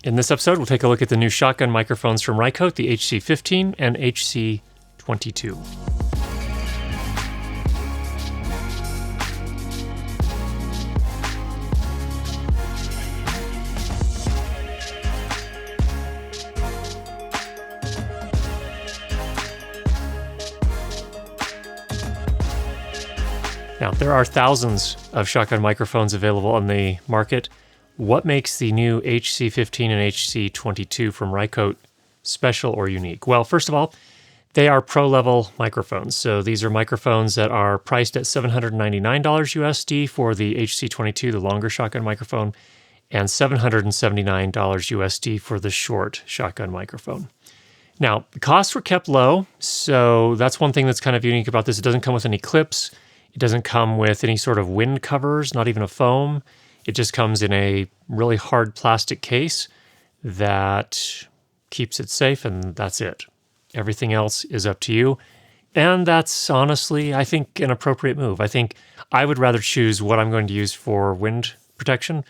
In this episode, we'll take a look at the new shotgun microphones from Rycote, the HC15 and HC22. Now, there are thousands of shotgun microphones available on the market. What makes the new HC15 and HC22 from Rycote special or unique? Well, first of all, they are pro-level microphones. So these are microphones that are priced at $799 USD for the HC22, the longer shotgun microphone, and $779 USD for the short shotgun microphone. Now, the costs were kept low, so that's one thing that's kind of unique about this. It doesn't come with any clips. It doesn't come with any sort of wind covers, not even a foam. It just comes in a really hard plastic case that keeps it safe, and that's it. Everything else is up to you. And that's honestly, I think, an appropriate move. I think I would rather choose what I'm going to use for wind protection,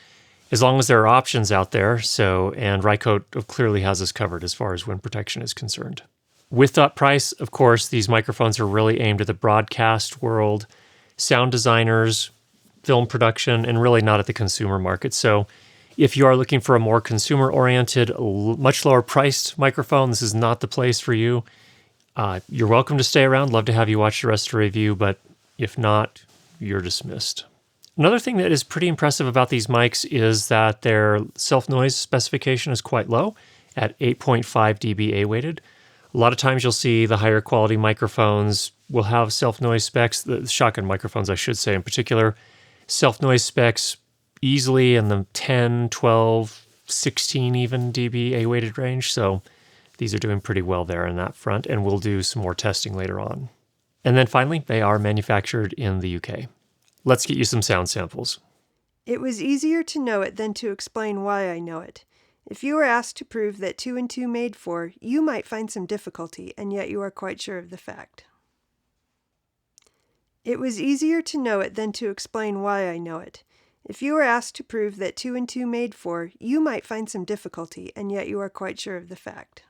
as long as there are options out there. And Rycote clearly has us covered as far as wind protection is concerned. With that price, of course, these microphones are really aimed at the broadcast world, sound designers, film production, and really not at the consumer market. So if you are looking for a more consumer-oriented, much lower-priced microphone, this is not the place for you. You're welcome to stay around. Love to have you watch the rest of the review, but if not, you're dismissed. Another thing that is pretty impressive about these mics is that their self-noise specification is quite low at 8.5 dB A-weighted. A lot of times you'll see the higher quality microphones will have self-noise specs, the shotgun microphones, I should say in particular, self-noise specs easily in the 10, 12, 16 even dB A-weighted range. So these are doing pretty well there in that front, and we'll do some more testing later on. And then finally, they are manufactured in the UK. Let's get you some sound samples. It was easier to know it than to explain why I know it. If you were asked to prove that 2 and 2 made 4, you might find some difficulty, and yet you are quite sure of the fact. It was easier to know it than to explain why I know it. If you were asked to prove that 2 and 2 made 4, you might find some difficulty, and yet you are quite sure of the fact.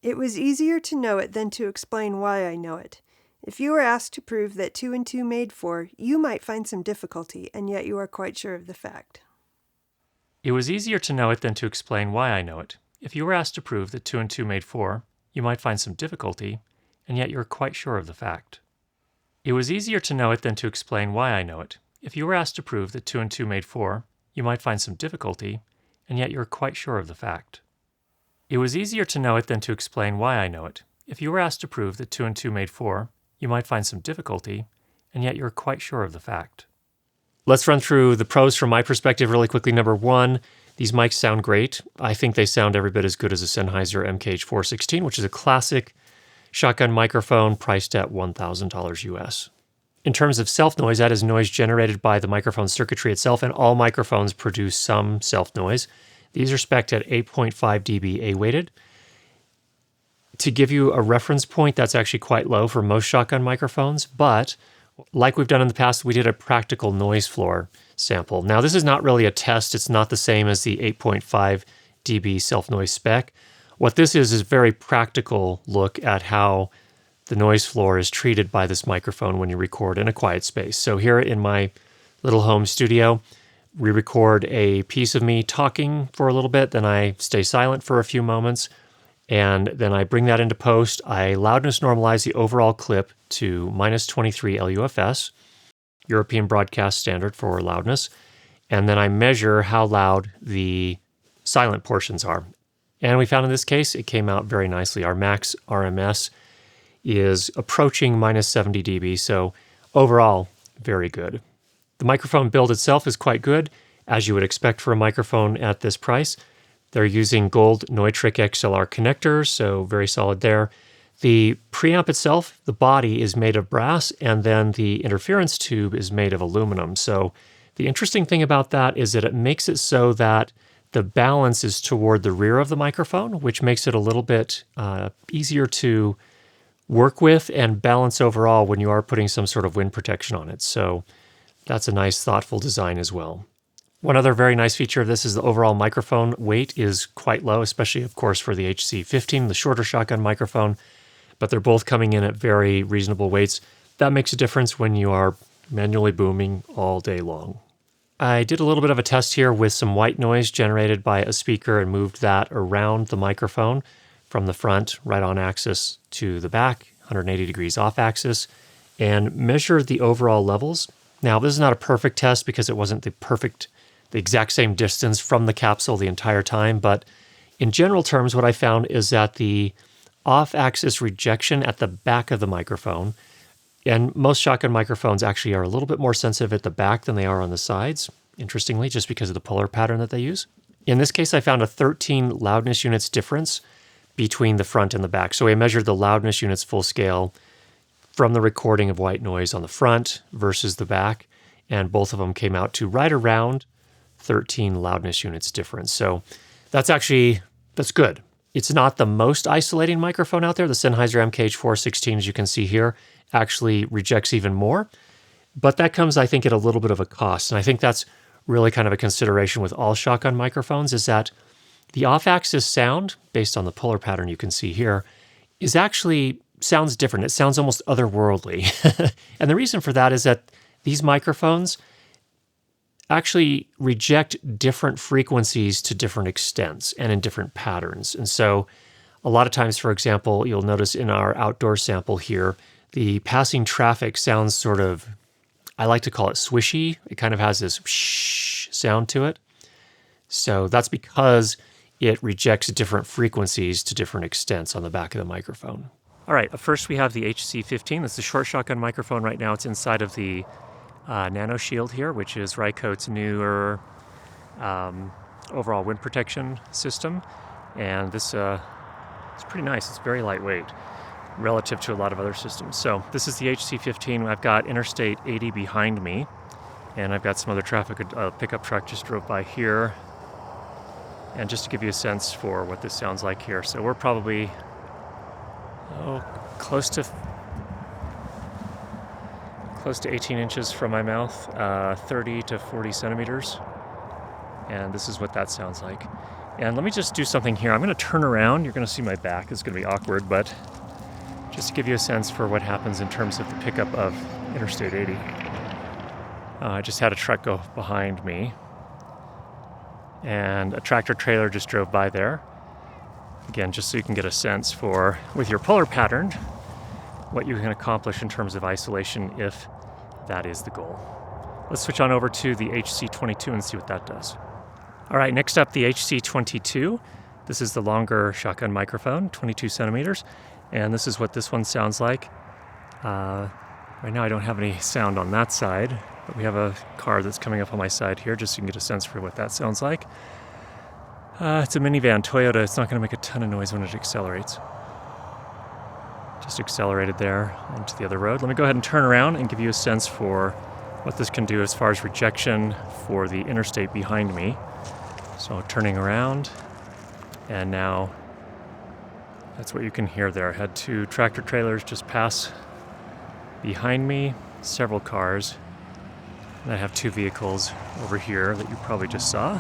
It was easier to know it than to explain why I know it. If you were asked to prove that 2 and 2 made 4, you might find some difficulty, and yet you are quite sure of the fact. It was easier to know it than to explain why I know it. If you were asked to prove that 2 and 2 made 4, you might find some difficulty, and yet you're quite sure of the fact. It was easier to know it than to explain why I know it. If you were asked to prove that 2 and 2 made 4, you might find some difficulty, and yet you're quite sure of the fact. It was easier to know it than to explain why I know it. If you were asked to prove that 2 and 2 made 4, you might find some difficulty, and yet you're quite sure of the fact. Let's run through the pros from my perspective really quickly. Number one, these mics sound great. I think they sound every bit as good as a Sennheiser MKH416, which is a classic shotgun microphone priced at $1,000 US. In terms of self-noise, that is noise generated by the microphone circuitry itself, and all microphones produce some self-noise. These are spec'd at 8.5 dB A-weighted. To give you a reference point, that's actually quite low for most shotgun microphones, but like we've done in the past, we did a practical noise floor sample. Now, this is not really a test. It's not the same as the 8.5 dB self-noise spec. What this is a very practical look at how the noise floor is treated by this microphone when you record in a quiet space. So here in my little home studio, we record a piece of me talking for a little bit, then I stay silent for a few moments, and then I bring that into post. I loudness normalize the overall clip to -23 LUFS, European Broadcast Standard for loudness, and then I measure how loud the silent portions are. And we found in this case, it came out very nicely. Our max RMS is approaching -70 dB, so overall, very good. The microphone build itself is quite good, as you would expect for a microphone at this price. They're using gold Neutrik XLR connectors, so very solid there. The preamp itself, the body is made of brass, and then the interference tube is made of aluminum. So the interesting thing about that is that it makes it so that the balance is toward the rear of the microphone, which makes it a little bit easier to work with and balance overall when you are putting some sort of wind protection on it. So that's a nice, thoughtful design as well. One other very nice feature of this is the overall microphone weight is quite low, especially, of course, for the HC15, the shorter shotgun microphone, but they're both coming in at very reasonable weights. That makes a difference when you are manually booming all day long. I did a little bit of a test here with some white noise generated by a speaker and moved that around the microphone from the front, right on axis, to the back, 180 degrees off axis, and measured the overall levels. Now, this is not a perfect test because it wasn't the exact same distance from the capsule the entire time, but in general terms, what I found is that the off-axis rejection at the back of the microphone, and most shotgun microphones actually are a little bit more sensitive at the back than they are on the sides, interestingly, just because of the polar pattern that they use. In this case, I found a 13 loudness units difference between the front and the back. So I measured the loudness units full scale from the recording of white noise on the front versus the back, and both of them came out to right around 13 loudness units difference. So that's good. It's not the most isolating microphone out there. The Sennheiser MKH416, as you can see here, actually rejects even more. But that comes, I think, at a little bit of a cost. And I think that's really kind of a consideration with all shotgun microphones, is that the off-axis sound, based on the polar pattern you can see here, sounds different. It sounds almost otherworldly. And the reason for that is that these microphones actually reject different frequencies to different extents and in different patterns. And so a lot of times, for example, you'll notice in our outdoor sample here, the passing traffic sounds sort of, I like to call it swishy. It kind of has this shh sound to it. So that's because it rejects different frequencies to different extents on the back of the microphone. All right, first we have the HC15. That's the short shotgun microphone right now. It's inside of the Nano Shield here, which is Rycote's newer overall wind protection system. And this it's pretty nice. It's very lightweight relative to a lot of other systems. So this is the HC15. I've got Interstate 80 behind me, and I've got some other traffic. A pickup truck just drove by here. And just to give you a sense for what this sounds like here. So we're probably close to 18 inches from my mouth, 30 to 40 centimeters. And this is what that sounds like. And let me just do something here. I'm going to turn around. You're going to see my back. It's going to be awkward, but just to give you a sense for what happens in terms of the pickup of Interstate 80. I just had a truck go behind me, and a tractor trailer just drove by there. Again, just so you can get a sense for, with your polar pattern, what you can accomplish in terms of isolation if that is the goal. Let's switch on over to the HC22 and see what that does. All right, next up, the HC22. This is the longer shotgun microphone, 22 centimeters, and this is what this one sounds like. Right now I don't have any sound on that side, but we have a car that's coming up on my side here, just so you can get a sense for what that sounds like. It's a minivan, Toyota. It's not going to make a ton of noise when it accelerates. Just accelerated there onto the other road. Let me go ahead and turn around and give you a sense for what this can do as far as rejection for the interstate behind me. So turning around, and now that's what you can hear there. I had two tractor trailers just pass behind me, several cars, and I have two vehicles over here that you probably just saw.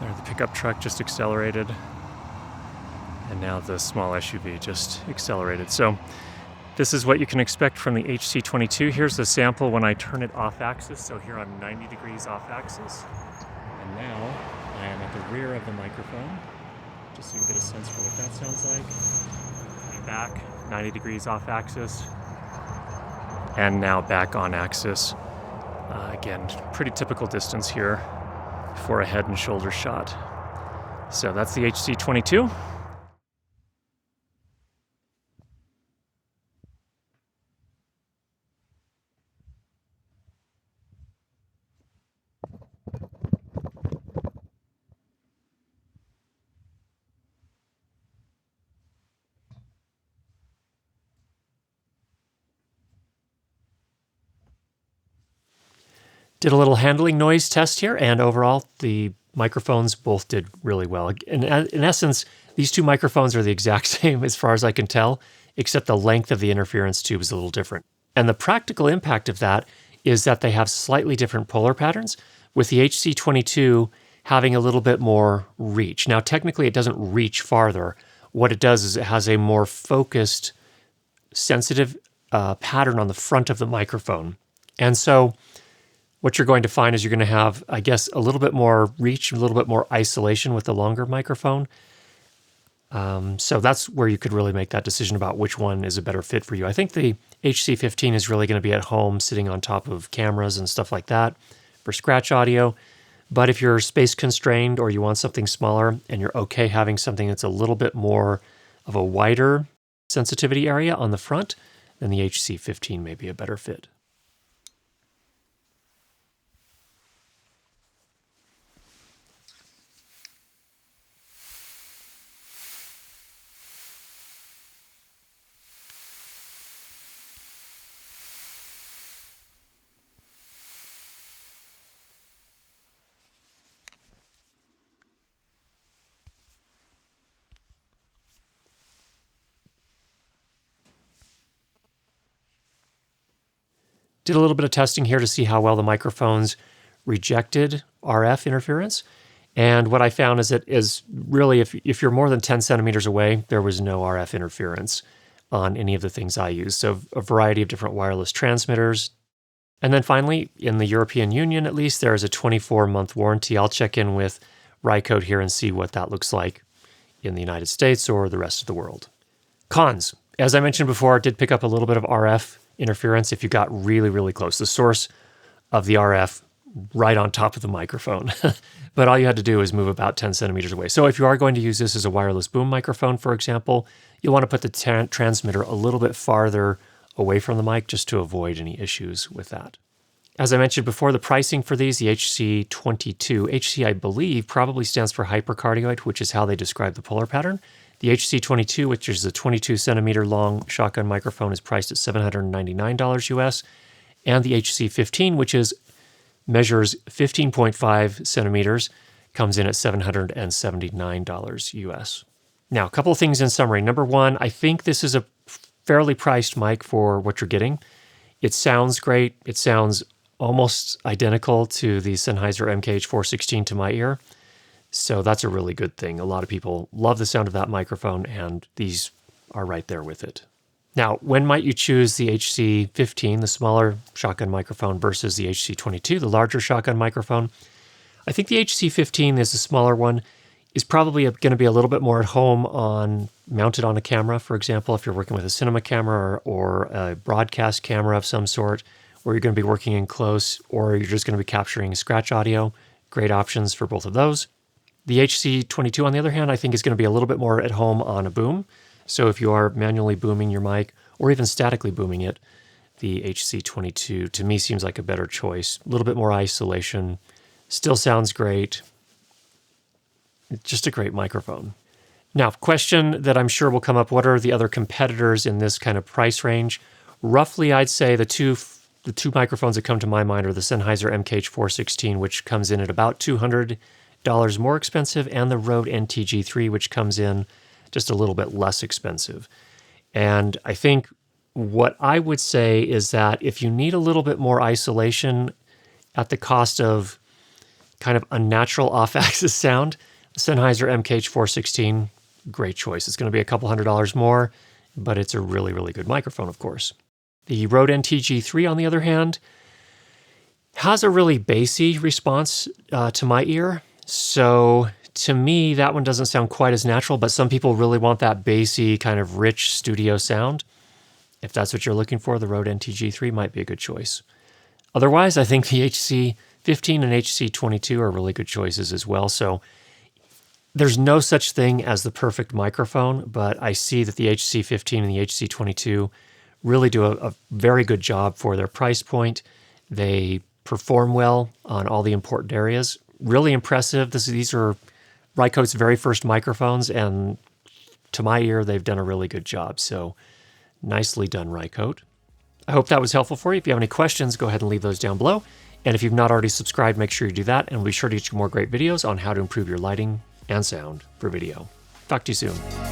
There, the pickup truck just accelerated, and now the small SUV just accelerated. So this is what you can expect from the HC22. Here's the sample when I turn it off axis. So here I'm 90 degrees off axis, and now I am at the rear of the microphone, just so you can get a sense for what that sounds like. Back, 90 degrees off axis, and now back on axis. Again, pretty typical distance here for a head and shoulder shot. So that's the HC22. Did a little handling noise test here, and overall, the microphones both did really well. In essence, these two microphones are the exact same as far as I can tell, except the length of the interference tube is a little different. And the practical impact of that is that they have slightly different polar patterns, with the HC22 having a little bit more reach. Now, technically, it doesn't reach farther. What it does is it has a more focused, sensitive pattern on the front of the microphone. And so what you're going to find is you're going to have, I guess, a little bit more reach, a little bit more isolation with the longer microphone. So that's where you could really make that decision about which one is a better fit for you. I think the HC15 is really going to be at home, sitting on top of cameras and stuff like that for scratch audio. But if you're space constrained or you want something smaller and you're okay having something that's a little bit more of a wider sensitivity area on the front, then the HC15 may be a better fit. Did a little bit of testing here to see how well the microphones rejected RF interference. And what I found is that really, if you're more than 10 centimeters away, there was no RF interference on any of the things I use. So a variety of different wireless transmitters. And then finally, in the European Union, at least, there is a 24-month warranty. I'll check in with Rycote here and see what that looks like in the United States or the rest of the world. Cons. As I mentioned before, it did pick up a little bit of RF interference if you got really, really close. The source of the RF right on top of the microphone. But all you had to do is move about 10 centimeters away. So if you are going to use this as a wireless boom microphone, for example, you'll want to put the transmitter a little bit farther away from the mic just to avoid any issues with that. As I mentioned before, the pricing for these, the HC22, HC I believe probably stands for hypercardioid, which is how they describe the polar pattern. The HC22, which is a 22 centimeter long shotgun microphone, is priced at $799 US. And the HC15, which measures 15.5 centimeters, comes in at $779 US. Now, a couple of things in summary. Number one, I think this is a fairly priced mic for what you're getting. It sounds great. It sounds almost identical to the Sennheiser MKH416 to my ear. So that's a really good thing. A lot of people love the sound of that microphone, and these are right there with it. Now, when might you choose the HC15, the smaller shotgun microphone, versus the HC22, the larger shotgun microphone? I think the HC15 is the smaller one, is probably going to be a little bit more at home mounted on a camera, for example, if you're working with a cinema camera or a broadcast camera of some sort, where you're going to be working in close, or you're just going to be capturing scratch audio. Great options for both of those. The HC22, on the other hand, I think is going to be a little bit more at home on a boom. So if you are manually booming your mic or even statically booming it, the HC22 to me seems like a better choice. A little bit more isolation, still sounds great. It's just a great microphone. Now, question that I'm sure will come up, what are the other competitors in this kind of price range? Roughly, I'd say the two microphones that come to my mind are the Sennheiser MKH416, which comes in at about $200 more expensive, and the Rode NTG3, which comes in just a little bit less expensive. And I think what I would say is that if you need a little bit more isolation at the cost of kind of unnatural off-axis sound, the Sennheiser MKH416, great choice. It's going to be a couple $100 more, but it's a really, really good microphone, of course. The Rode NTG3, on the other hand, has a really bassy response to my ear. So to me, that one doesn't sound quite as natural, but some people really want that bassy, kind of rich studio sound. If that's what you're looking for, the Rode NTG3 might be a good choice. Otherwise, I think the HC15 and HC22 are really good choices as well. So there's no such thing as the perfect microphone, but I see that the HC15 and the HC22 really do a very good job for their price point. They perform well on all the important areas. Really impressive. These are Rycote's very first microphones, and to my ear, they've done a really good job. So nicely done, Rycote. I hope that was helpful for you. If you have any questions, go ahead and leave those down below. And if you've not already subscribed, make sure you do that, and we'll be sure to get you more great videos on how to improve your lighting and sound for video. Talk to you soon.